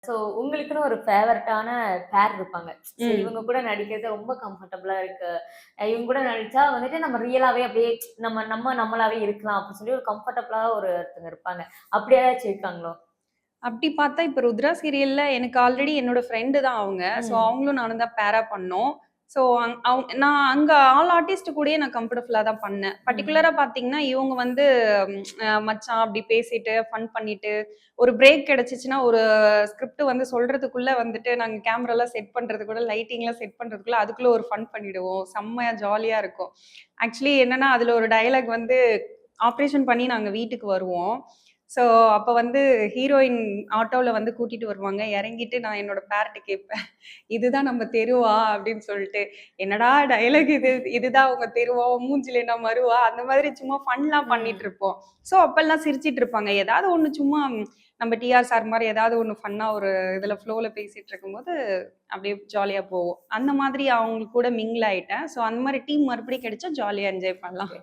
So உங்களுக்குன்னு ஒரு ஃபேவரட்டான பேர் இருப்பாங்க. சரி ம். இவங்க கூட நடிக்கிறது ரொம்ப கம்ஃபர்டபுளா இருக்கு. இவங்க கூட நடிச்சா வந்துட்டு நம்ம ரியலாவே அப்படியே நம்ம நம்ம நம்மளாவே இருக்கலாம் அப்படின்னு சொல்லி ஒரு கம்ஃபர்டபுளா ஒருத்தங்க இருப்பாங்க. அப்படி யாராச்சும் இருக்காங்களோ? அப்படி பார்த்தா, இப்ப ருத்ரா சீரியல்ல எனக்கு ஆல்ரெடி என்னோட ஃப்ரெண்டு தான் அவங்க. ஸோ ம். அவங்களும் நானும் தான் பேரா பண்ணோம். ஸோ நான் அங்க ஆல் ஆர்டிஸ்ட் கூடயே நான் கம்ஃபர்டபுளா தான் பண்ணேன். ம். பர்ட்டிகுலரா பார்த்தீங்கன்னா, இவங்க வந்து மச்சான் அப்படி பேசிட்டு, ஃபன் பண்ணிட்டு, ஒரு பிரேக் கிடைச்சுச்சுன்னா, ஒரு ஸ்கிரிப்ட் வந்து சொல்றதுக்குள்ள வந்துட்டு நாங்க கேமராலாம் செட் பண்றதுக்குள்ள, லைட்டிங்லாம் செட் பண்றதுக்குள்ள, அதுக்குள்ள ஒரு ஃபன் பண்ணிடுவோம். செம்மையா ஜாலியா இருக்கும். ஆக்சுவலி என்னன்னா, அதுல ஒரு டயலாக் வந்து ஆப்ரேஷன் பண்ணி நாங்க வீட்டுக்கு வருவோம். ஸோ, அப்ப வந்து ஹீரோயின் ஆட்டோல வந்து கூட்டிட்டு வருவாங்க. இறங்கிட்டு நான் என்னோட பேர்ட்ட கேட்பேன். "இதுதான் நம்ம தெருவா?" அப்படின்னு சொல்லிட்டு. "என்னடா டயலாக் இது? இதுதான் உங்க தெருவா? உன் மூஞ்சில என்ன மருவா?" அந்த மாதிரி சும்மா ஃபன்லாம் பண்ணிட்டு ம். இருப்போம். ஸோ, அப்பல்லாம் சிரிச்சுட்டு இருப்பாங்க. ஏதாவது ஒண்ணு சும்மா நம்ம டிஆர் சார் மாரி ஏதாவது ஒண்ணு ஃபன்னா ஒரு இதுல ஃப்ளோல பேசிட்டு இருக்கும்போது, அப்படியே ஜாலியா போகும். அந்த மாதிரி அவங்க கூட மிங்கிள் ஆயிட்டேன். ஸோ, அந்த மாரி டீம் மறுபடியும் கிடைச்சா ஜாலியா என்ஜாய் பண்ணலாம். ஓகே.